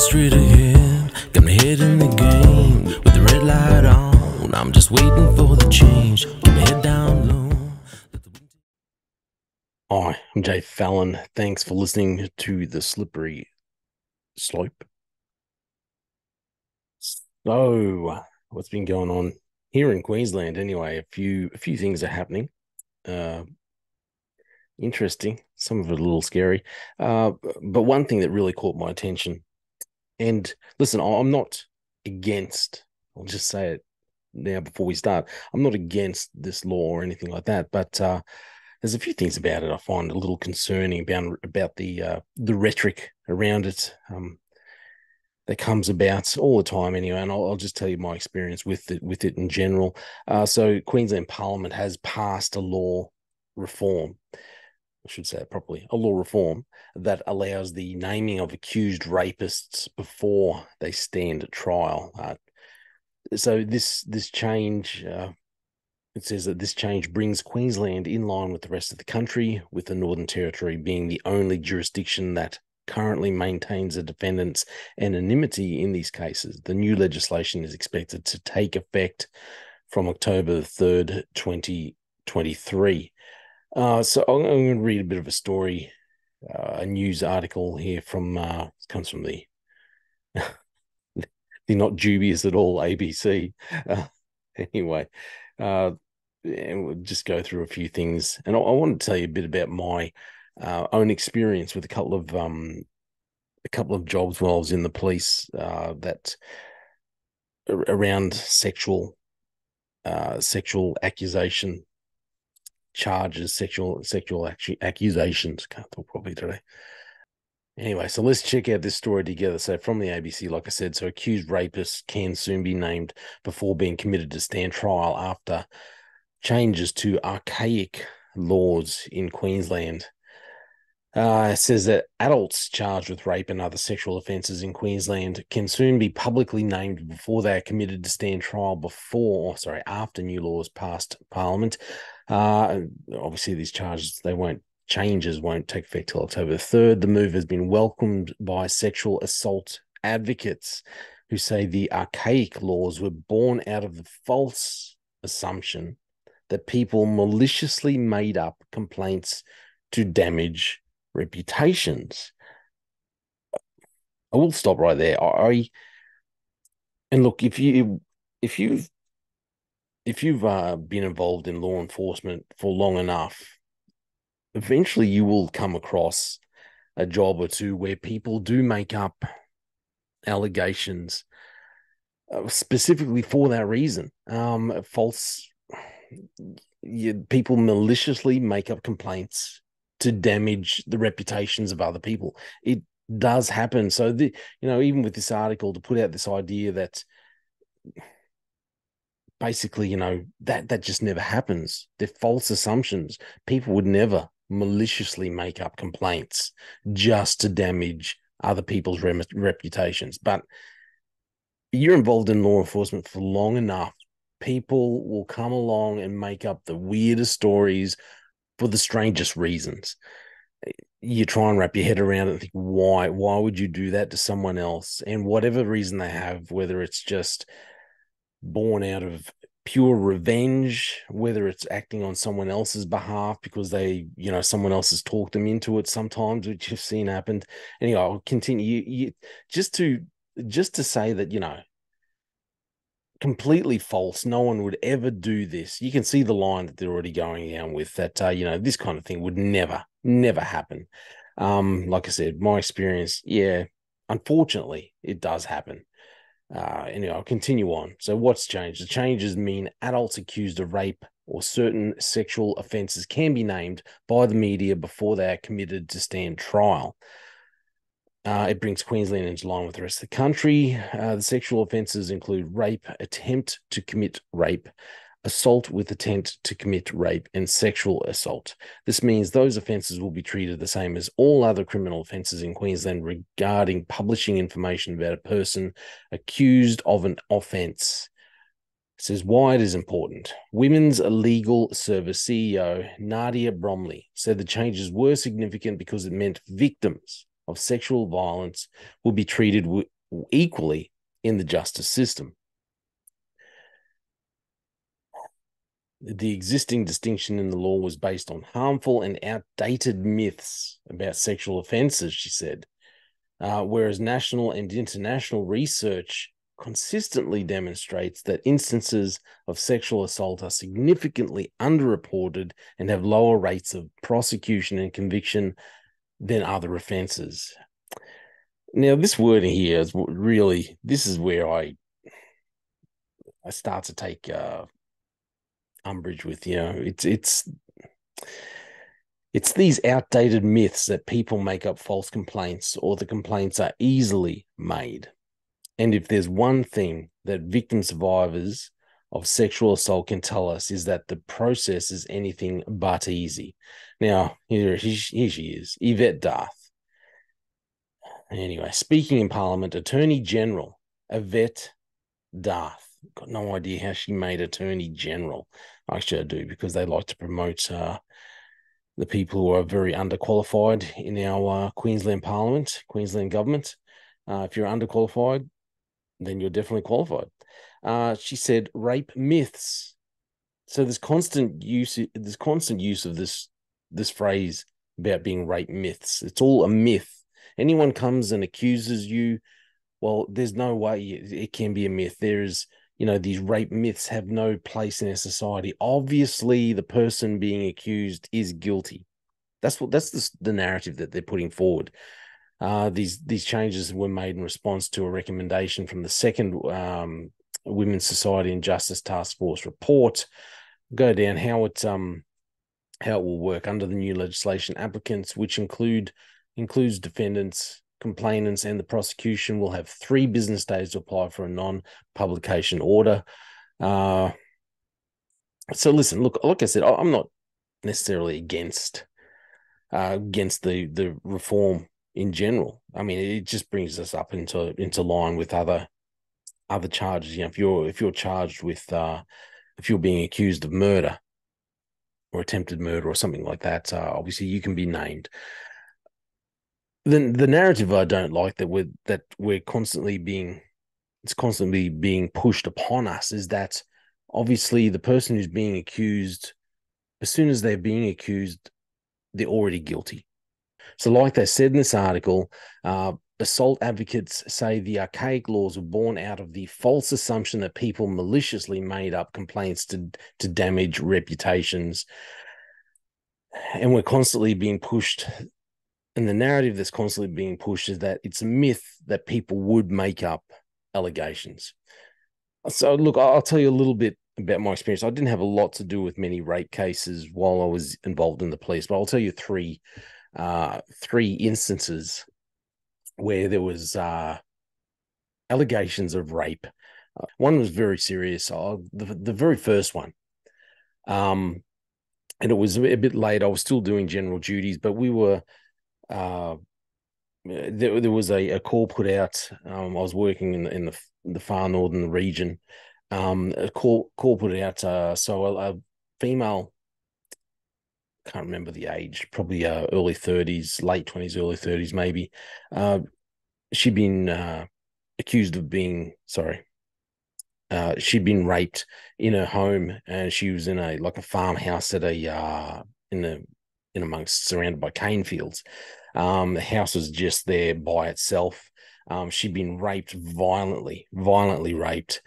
straight ahead, got my head in the game, with the red light on, I'm just waiting for the change, keep my head down low. Hi, I'm Jay Fallon. Thanks for listening to The Slippery Slope. So, what's been going on here in Queensland? Anyway, a few things are happening. Uh, Interesting. Some of it a little scary. But one thing that really caught my attention, and listen, I'm not against. I'll just say it now before we start. I'm not against this law or anything like that, but there's a few things about it I find a little concerning about the rhetoric around it that comes about all the time anyway. And I'll just tell you my experience with it in general. So Queensland Parliament has passed a law reform. I should say it properly, a law reform that allows the naming of accused rapists before they stand at trial. So this change, it says that this change brings Queensland in line with the rest of the country, with the Northern Territory being the only jurisdiction that currently maintains a defendant's anonymity in these cases. The new legislation is expected to take effect from October 3rd, 2023. So I'm going to read a bit of a story, a news article here from, comes from the not dubious at all ABC. Anyway, and we'll just go through a few things. And I want to tell you a bit about my own experience with a couple of jobs while I was in the police that around sexual accusation charges, sexual accusations. Can't talk properly today. Anyway, so let's check out this story together. So from the ABC, like I said, so accused rapists can soon be named before being committed to stand trial after changes to archaic laws in Queensland. It says that adults charged with rape and other sexual offences in Queensland can soon be publicly named before they are committed to stand trial after new laws passed Parliament. Obviously, these changes won't take effect till October 3rd. The move has been welcomed by sexual assault advocates who say the archaic laws were born out of the false assumption that people maliciously made up complaints to damage reputations. I will stop right there. And look, if you've been involved in law enforcement for long enough, eventually you will come across a job or two where people do make up allegations specifically for that reason. People maliciously make up complaints to damage the reputations of other people. It does happen. So even with this article, to put out this idea that basically, that just never happens. They're false assumptions. People would never maliciously make up complaints just to damage other people's reputations. But you're involved in law enforcement for long enough, people will come along and make up the weirdest stories for the strangest reasons. You try and wrap your head around it and think, why would you do that to someone else? And whatever reason they have, whether it's just born out of pure revenge, whether it's acting on someone else's behalf because someone else has talked them into it sometimes, which you've seen happened. Anyway, I'll continue. Just to say that, completely false. No one would ever do this. You can see the line that they're already going down with that, this kind of thing would never happen. Like I said, my experience, yeah, unfortunately, it does happen. Anyway, I'll continue on. So what's changed? The changes mean adults accused of rape or certain sexual offences can be named by the media before they are committed to stand trial. It brings Queensland into line with the rest of the country. The sexual offences include rape, attempt to commit rape, assault with intent to commit rape, and sexual assault. This means those offences will be treated the same as all other criminal offences in Queensland regarding publishing information about a person accused of an offence. It says why it is important. Women's Legal Service CEO Nadia Bromley said the changes were significant because it meant victims of sexual violence will be treated equally in the justice system. The existing distinction in the law was based on harmful and outdated myths about sexual offenses, she said, whereas national and international research consistently demonstrates that instances of sexual assault are significantly underreported and have lower rates of prosecution and conviction than other offenses. Now, this wording here is really, this is where I start to take umbrage with. It's these outdated myths that people make up false complaints, or the complaints are easily made. And if there's one thing that victim survivors of sexual assault can tell us, is that the process is anything but easy. Now, here she is, Yvette Darth. Anyway, speaking in Parliament, Attorney General Yvette Darth. Got no idea how she made Attorney General. Actually, I do, because they like to promote the people who are very underqualified in our Queensland Parliament, Queensland government. If you're underqualified, then you're definitely qualified. She said rape myths. So there's constant use of this phrase about being rape myths. It's all a myth. Anyone comes and accuses you, well, there's no way it can be a myth. There's, these rape myths have no place in our society. Obviously, the person being accused is guilty. That's the narrative that they're putting forward. These changes were made in response to a recommendation from the second Women's Society and Justice Task Force report. Go down how it will work under the new legislation. Applicants, which includes defendants, complainants, and the prosecution, will have 3 business days to apply for a non-publication order. So listen, look, like I said, I'm not necessarily against the reform in general. I mean, it just brings us up into line with other charges. If you're charged with if you're being accused of murder or attempted murder or something like that, obviously you can be named. The narrative I don't like that we're constantly being pushed upon us is that obviously the person who's being accused, as soon as they're being accused, they're already guilty. So like they said in this article, assault advocates say the archaic laws were born out of the false assumption that people maliciously made up complaints to damage reputations. And we're constantly being pushed, and the narrative that's constantly being pushed is that it's a myth that people would make up allegations. So look, I'll tell you a little bit about my experience. I didn't have a lot to do with many rape cases while I was involved in the police, but I'll tell you three instances where there was allegations of rape. One was very serious. The very first one, and it was a bit late. I was still doing general duties, but we were there was a call put out. I was working in the far northern region. A call put out. So a female, can't remember the age, probably early 30s, late 20s, early 30s, maybe. She'd been accused of being, she'd been raped in her home, and she was in a farmhouse at surrounded by cane fields. The house was just there by itself. She'd been raped violently raped.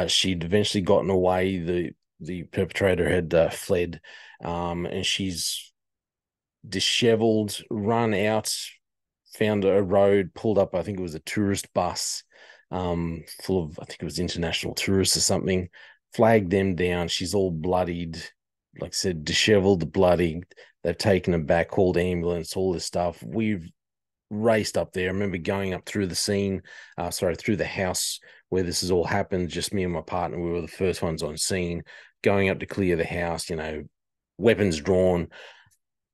She'd eventually gotten away. The perpetrator had fled, and she's disheveled, run out, found a road, pulled up. I think it was a tourist bus full of, I think it was international tourists or something, flagged them down. She's all bloodied, like I said, disheveled, bloody. They've taken her back, called ambulance, all this stuff. We've raced up there. I remember going up through the scene, through the house where this has all happened. Just me and my partner, we were the first ones on scene, going up to clear the house, weapons drawn,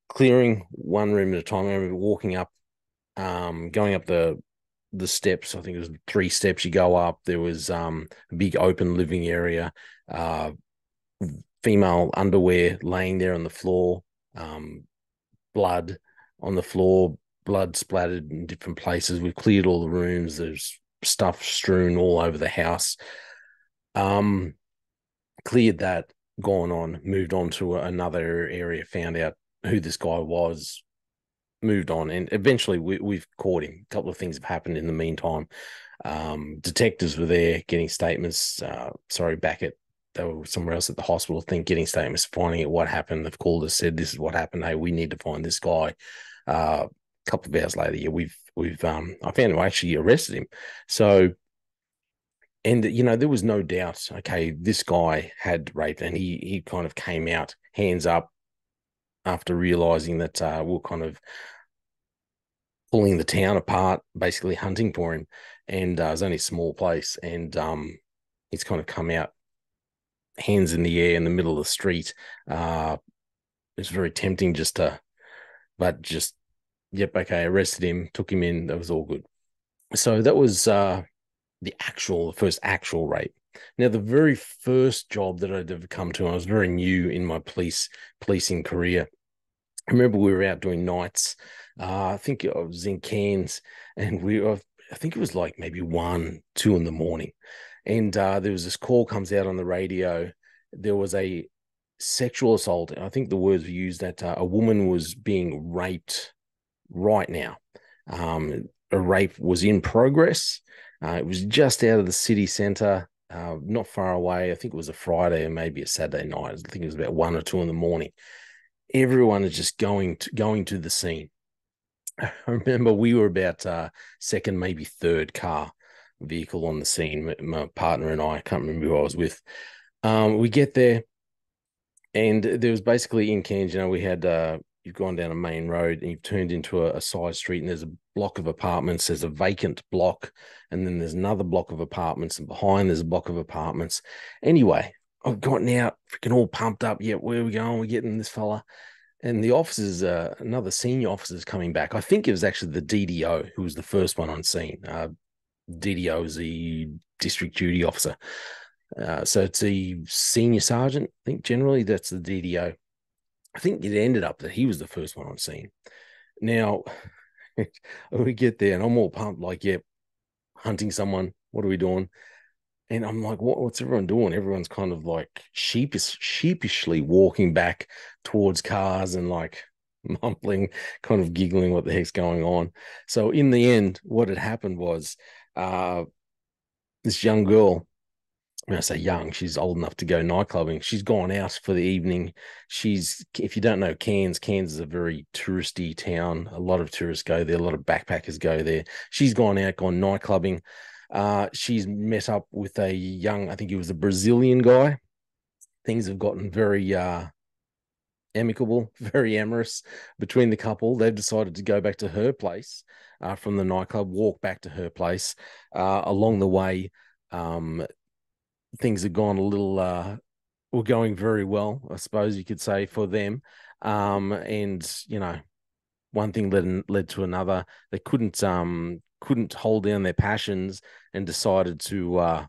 clearing one room at a time. I remember walking up, going up the steps. I think it was 3 steps you go up. There was a big open living area, female underwear laying there on the floor, blood on the floor, blood splattered in different places. We've cleared all the rooms. There's stuff strewn all over the house. Um, Cleared that, gone on, moved on to another area, found out who this guy was, moved on, and eventually we've caught him. A couple of things have happened in the meantime. Detectives were there getting statements. Back at they were somewhere else at the hospital. I think getting statements, finding out what happened. They've called us, said this is what happened. Hey, we need to find this guy. A couple of hours later, yeah, we've I found him. I actually arrested him. So, and there was no doubt. Okay, this guy had raped, and he kind of came out hands up after realizing that we're kind of pulling the town apart, basically hunting for him. And it was only a small place, and he's kind of come out hands in the air in the middle of the street. It's very tempting but just, yep, okay, arrested him, took him in. That was all good. So that was the first actual rape. Now, the very first job that I'd ever come to, I was very new in my policing career. I remember we were out doing nights. I think I was in Cairns, and I think it was like maybe 1, 2 in the morning. And there was this call comes out on the radio. There was a sexual assault. I think the words were used that a woman was being raped right now. A rape was in progress. It was just out of the city centre, not far away. I think it was a Friday or maybe a Saturday night. I think it was about 1 or 2 in the morning. Everyone is just going to the scene. I remember we were about second, maybe third car vehicle on the scene. My partner and I can't remember who I was with. We get there, and there was basically in Cairns, we had you've gone down a main road and you've turned into a side street, and there's a block of apartments. There's a vacant block, and then there's another block of apartments, and behind there's a block of apartments. Anyway, I've gotten out, freaking all pumped up. Yeah, where are we going? We're getting this fella. And the officers, another senior officer is coming back. I think it was actually the DDO who was the first one on scene. DDO is the district duty officer. So it's a senior sergeant. I think generally that's the DDO. I think it ended up that he was the first one on scene. Now, we get there and I'm all pumped, like, yeah, hunting someone. What are we doing? And I'm like, what's everyone doing? Everyone's kind of like sheepishly walking back towards cars and like mumbling, kind of giggling, what the heck's going on? So in the end, what had happened was this young girl, when I say young, she's old enough to go nightclubbing. She's gone out for the evening. If you don't know Cairns is a very touristy town. A lot of tourists go there. A lot of backpackers go there. She's gone nightclubbing. She's met up with a young, I think he was a Brazilian guy. Things have gotten very amicable, very amorous between the couple. They've decided to go back to her place from the nightclub, walk back to her place. Along the way, things have gone were going very well, I suppose you could say, for them. And one thing led to another. They couldn't hold down their passions and decided to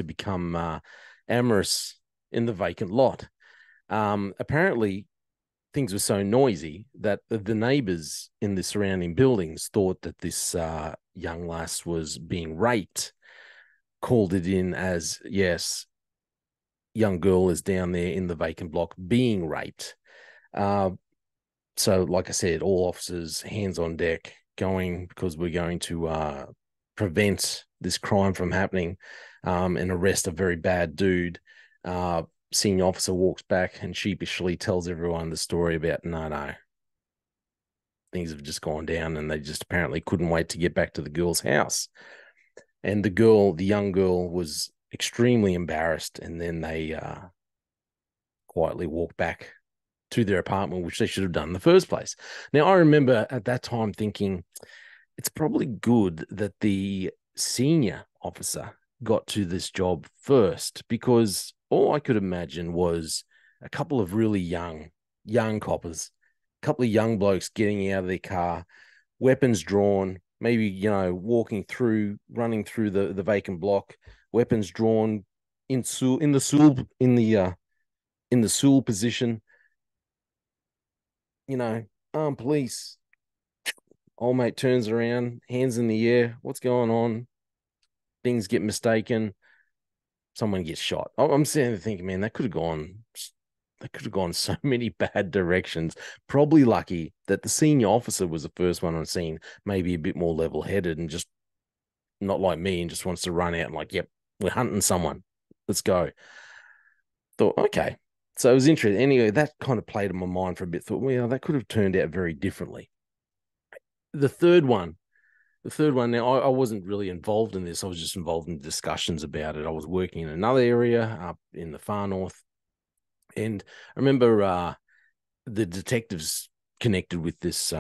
become amorous in the vacant lot. Apparently, things were so noisy that the neighbors in the surrounding buildings thought that this young lass was being raped. Called it in as, yes, young girl is down there in the vacant block being raped. So, like I said, all officers, hands on deck, going because we're going to prevent this crime from happening and arrest a very bad dude. Senior officer walks back and sheepishly tells everyone the story about, no, things have just gone down, and they just apparently couldn't wait to get back to the girl's house. And the young girl was extremely embarrassed, and then they quietly walked back to their apartment, which they should have done in the first place. Now, I remember at that time thinking it's probably good that the senior officer got to this job first, because all I could imagine was a couple of really young coppers, a couple of young blokes getting out of their car, weapons drawn, maybe, running through the vacant block, weapons drawn in the Sewell position, armed police, Old mate turns around, hands in the air. What's going on? Things get mistaken. Someone gets shot. I'm sitting there thinking, man, that could have gone so many bad directions. Probably lucky that the senior officer was the first one on scene, maybe a bit more level headed and just not like me and just wants to run out and like, yep, we're hunting someone. Let's go. Thought, okay. So it was interesting. Anyway, that kind of played in my mind for a bit. Thought, well, that could have turned out very differently. The third one, now I wasn't really involved in this. I was just involved in discussions about it. I was working in another area up in the far north. And I remember the detectives connected with this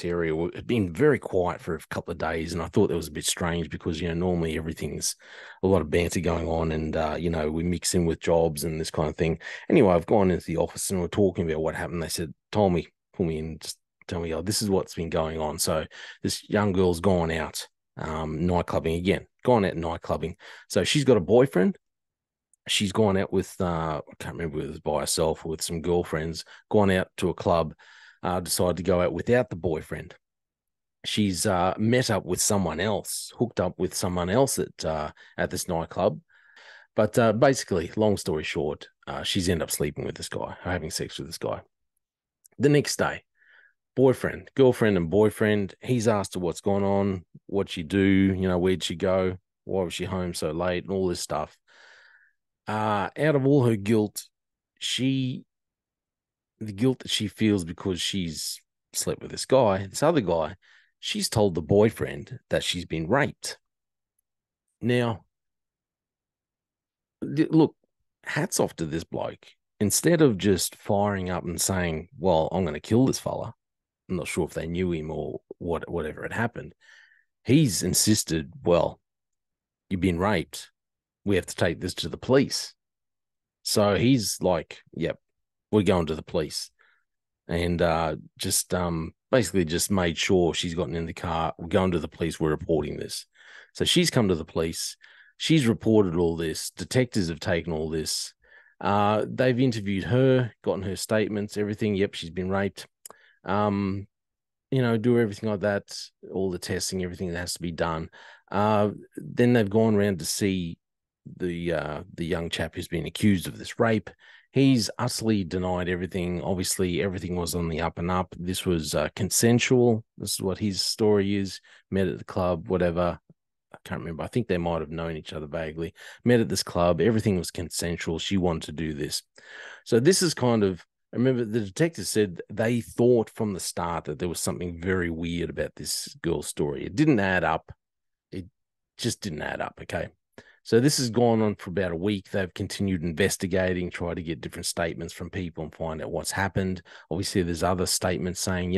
area had been very quiet for a couple of days, and I thought that was a bit strange because normally everything's a lot of banter going on, and we mix in with jobs and this kind of thing. Anyway, I've gone into the office and we're talking about what happened. They said, told me, pull me in, just tell me, oh, this is what's been going on. So this young girl's gone out nightclubbing again, gone out nightclubbing. So she's got a boyfriend. She's gone out with I can't remember if it was by herself or with some girlfriends, gone out to a club, decided to go out without the boyfriend. She's met up with someone else, hooked up with someone else at this nightclub. But basically, long story short, she's ended up sleeping with this guy, or having sex with this guy. The next day, girlfriend and boyfriend, he's asked her what's going on, what'd she do, where'd she go, why was she home so late, and all this stuff. Out of all her guilt, she the guilt that she feels because she's slept with this other guy, she's told the boyfriend that she's been raped. Now, look, hats off to this bloke. Instead of just firing up and saying, well, I'm going to kill this fella, I'm not sure if they knew him or whatever had happened, he's insisted, well, you've been raped. We have to take this to the police. So he's like, yep, we're going to the police. And just basically just made sure she's gotten in the car. We're going to the police. We're reporting this. So she's come to the police. She's reported all this. Detectives have taken all this. They've interviewed her, gotten her statements, everything. Yep, she's been raped. Do everything like that, all the testing, everything that has to be done. Then they've gone around to see the young chap who's been accused of this rape. He's utterly denied everything. Obviously, everything was on the up and up. This was consensual. This is what his story is. Met at the club, whatever. I can't remember. I think they might have known each other vaguely. Met at this club. Everything was consensual. She wanted to do this. So this is kind of, I remember the detective said they thought from the start that there was something very weird about this girl's story. It didn't add up. It just didn't add up. Okay. So this has gone on for about a week. They've continued investigating, try to get different statements from people and find out what's happened. Obviously, there's other statements saying,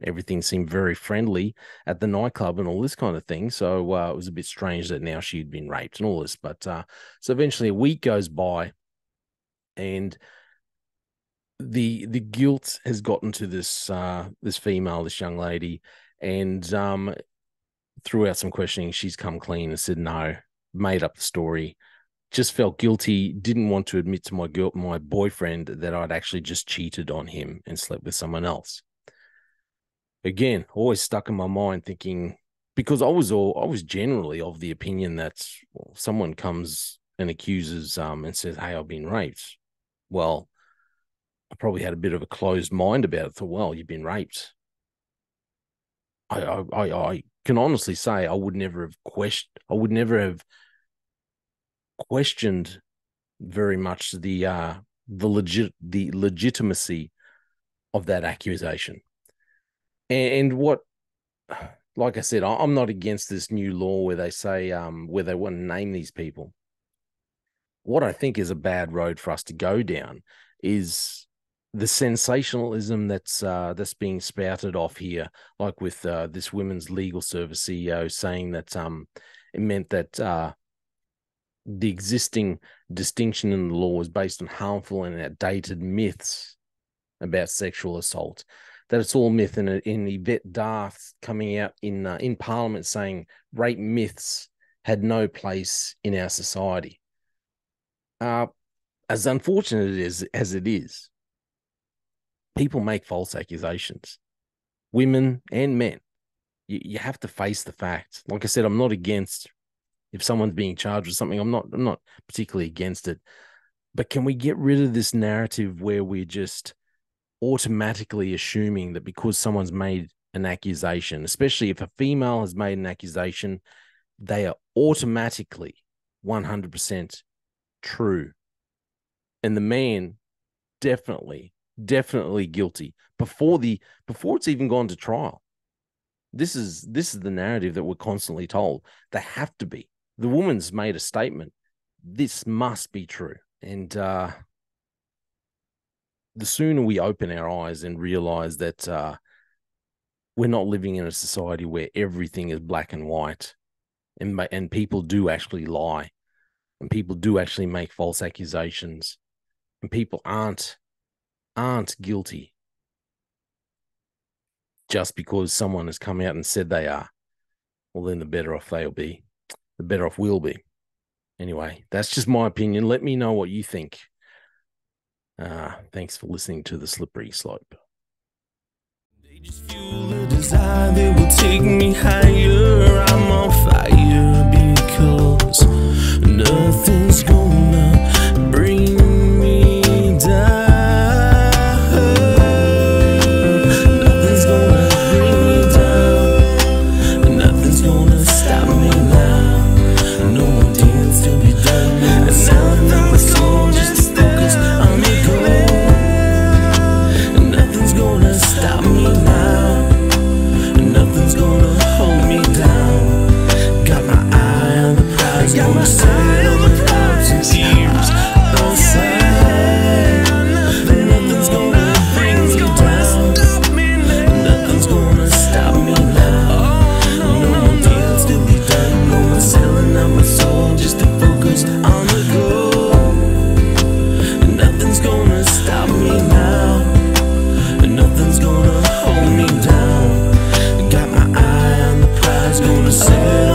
everything seemed very friendly at the nightclub and all this kind of thing. So it was a bit strange that now she'd been raped and all this. But so eventually a week goes by and the guilt has gotten to this female, this young lady, and throughout some questioning, she's come clean and said no, made up the story, just felt guilty, didn't want to admit to my boyfriend that I'd actually just cheated on him and slept with someone else. Again, always stuck in my mind thinking, because I was generally of the opinion that someone comes and accuses and says, hey, I've been raped. Well, I probably had a bit of a closed mind about it. Thought, well, you've been raped. I can honestly say I would never have questioned very much the legitimacy of that accusation. And what, like I said, I'm not against this new law where they say where they want to name these people. What I think is a bad road for us to go down is the sensationalism that's being spouted off here, like with this women's legal service CEO saying that it meant that the existing distinction in the law is based on harmful and outdated myths about sexual assault. That it's all myth, and in Yvette Darth coming out in Parliament saying rape myths had no place in our society. As unfortunate as it is, people make false accusations, women and men. You have to face the fact. Like I said, I'm not against if someone's being charged with something. I'm not particularly against it. But can we get rid of this narrative where we're just automatically assuming that because someone's made an accusation, especially if a female has made an accusation, they are automatically 100% true. And the man definitely guilty before it's even gone to trial. This is the narrative that we're constantly told. They have to be. The woman's made a statement. This must be true. And the sooner we open our eyes and realize that we're not living in a society where everything is black and white, and people do actually lie, and people do actually make false accusations, and people aren't guilty just because someone has come out and said they are, well, then the better off we'll be. Anyway, that's just my opinion. Let me know what you think. Thanks for listening to The Slippery Slope. They just fuel a desire that will take me higher. I'm on fire because nothing's gonna bring me down. Nothing's gonna bring me down. Nothing's gonna stop me now. No more deals to be done. No more selling out my soul just to focus on the goal. Nothing's gonna stop me now. Nothing's gonna hold me down. Got my eye on the prize. Gonna set on the clouds and tears outside. Nothing's gonna bring me down. Nothing's gonna stop me now. No more deals to be done. No more selling out my soul just to focus on the goal. Nothing's gonna stop me now. Nothing's gonna hold me down. Got my eye on the prize. Gonna set